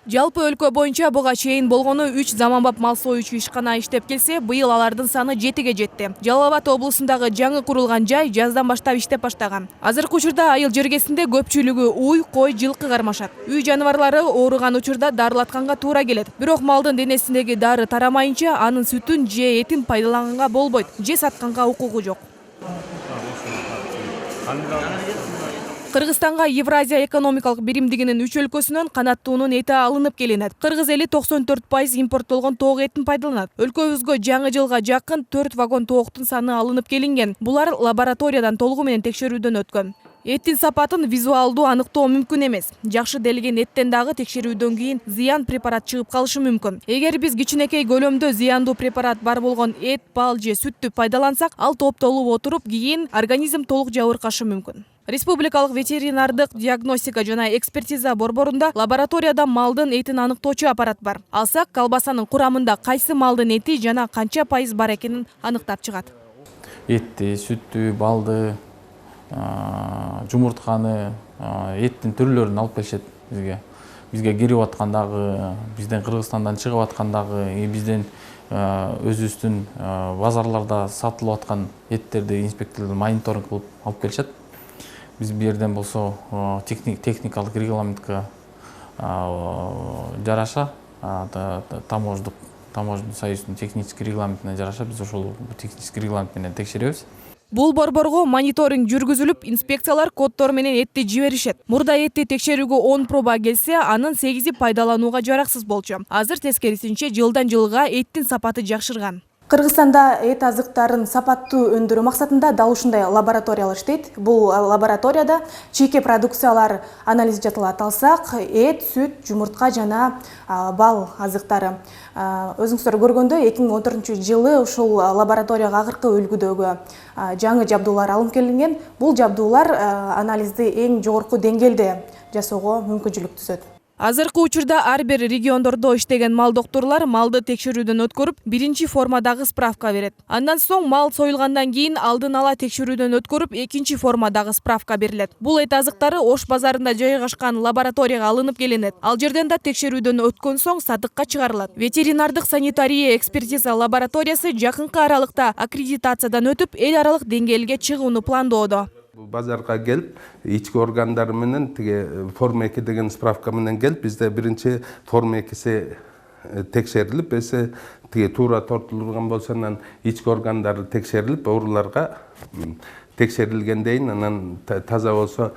Жалпы өлкө боюнча буга чейин болгону 3 заманбап мал союучу ишкана иштеп келсе, быйыл алардын саны 7ге жетти. Жалал Абад облусундагы жаңы курулган жай жаздан баштап иштеп баштаган. Азыркы учурда айыл жергесинде көпчүлүгү уй, кой, жылкы кармашат. Үй жаныбарлары ооруган учурда дарылатканга туура келет. Бирок малдын денесиндеги дары тарамайынча анын сүтүн же этин пайдаланганга болбойт, же сатканга укугу жок. Кыргызстанга Евразия экономикалык биримдигинин 3 өлкөсүнөн канаттуунун эти алынып келинет. Кыргыз эли 94% импорттолгон тоок этин пайдаланат. Өлкөбүзгө жаңы жылга жакын 4 вагон тооктун саны алынып келинген. Булар лабораториядан толугу менен текшерүүдөн өткөн. Эттин сапатын визуалдуу аныктоо мүмкүн эмес. Жакшы делген эттен дагы текшерүүдөн кийин зыян препарат чыгып калышы мүмкүн. Эгер биз кичинекей көлөмдө зыяндуу препарат бар болгон эт, бал же сүттү пайдалансак, ал топтолуп отуруп, кийин организм толук жабыркашы мүмкүн. Республикалык ветеринардык диагностика жана экспертиза борборунда лабораторияда малдын этин аныктоочу аппарат бар. Алсак, колбасанын курамында кайсы малдын эти жана канча пайыз бар экенин аныктап чыгат. Этти, сүттү, балды, жумуртканы, эттин түрлөрүн алып келишет бизге. Бизге кирип аткандагы, бизден Кыргызстандан чыгып аткандагы, бизден өзүбүздүн базарларда сатылып аткан эттерди инспекторлор мониторинг кылып алып келишет. Biz bir yerden bolso teknikалық регламентке жараша, таможенный союздун технический регламентине жараша biz ошол технический регламент менен текшеребиз. Бул борборго мониторинг жүргүзүлүп, инспекциялар коддор менен этти жиберишет. Мурда этти текшерүүгө 10 проба келсе, анын 8и пайдаланууга жараксыз болчу. Азыр тескерисинче жылдан жылга эттин сапаты жакшырган. Кыргызстанда эт азыктарын сапаттуу өндүрүү максатында дал ушундай лабораториялар иштейт. Бул лабораторияда чийки продукциялар анализ жасалат. Алсак, эт, сүт, жумуртка жана бал азыктары. Өзүңүздөр көргөндө 2014-жылы ушул лабораторияга акыркы үлгүдөгү жаңы жабдуулар алынып келинген. Бул жабдуулар анализди эң жогорку деңгээлде жасоого мүмкүнчүлүк түзөт. Азыркы учурда ар бир региондордо иштеген мал доктурлар малды текшерүүдөн өткөрүп, биринчи формадагы справка берет. Андан соң мал союлгандан кийин алдын ала текшерүүдөн өткөрүп, экинчи формадагы справка берилет. Бул эт азыктары Ош базарында жайгашкан лабораторияга алынып келинет. Ал жерден да текшерүүдөн өткөн соң сатыкка чыгарылат. Ветеринардык санитария экспертиза лабораториясы жакынкы аралыкта аккредитациядан өтүп, эл аралык деңгээлге чыгууну пландоодо. Базарга келип, ички органдар менен форма 2 деген справка менен келип, бизде биринчи форма 2си текшерилип, эсе туура тартылган болсо анан ички органдар текшерилип, ооруларга текшерилгенден анан таза болсо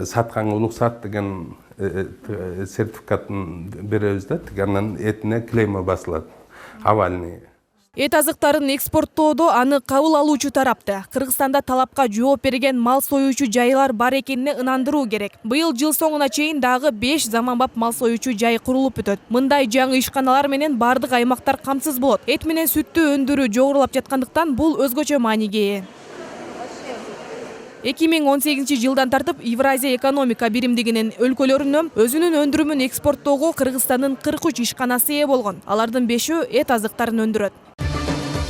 сатканга уруксат деген сертификатын беребиз да, анан этине клейма басылат. Авальный. Эт азыктарын экспорттоодо аны кабыл алуучу тарапты Кыргызстанда талапка жооп берген мал союучу жайлар бар экенине ынандыруу керек. Быйыл жыл соңуна чейин дагы 5 заманбап мал союучу жай курулуп бүтөт. Мындай жаңы ишканалар менен бардык аймактар камсыз болот. Эт менен сүттү өндүрүү жогорулап жаткандыктан бул өзгөчө мааниге ээ. 2018 жылдан тартып Евразия экономика биримдигинин өлкөлөрүнөн өзүнүн өндүрүмүн экспорттоого Кыргызстандын 43 ишканасы ээ болгон. Алардын 5-өө эт азыктарын өндүрөт.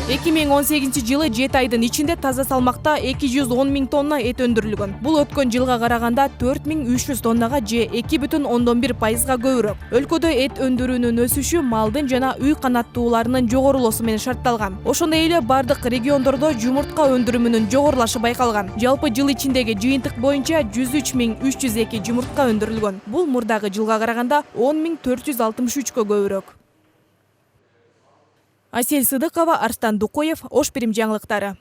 2018 жылы 7 айдын ичинде таза салмакта 210 000 тонна эт өндүрүлгөн. Бул өткөн жылга караганда 4300 тоннага же 2,1%га көбүрөөк. Өлкөдө эт өндүрүүнүн өсүшү малдын жана үй канаттууларынын жогорулоосу менен шартталган. Ошондой эле бардык региондордо жумуртка өндүрүмүнүн жогорулашы байкалган. Жалпы жыл ичиндеги жыйынтык боюнча 103 302 жумуртка өндүрүлгөн. Бул мурдагы жылга караганда 10 463кө көбүрөөк. Асель Сыдыкова, Арстан Дукоев, Ош Бирим жаңылыктары.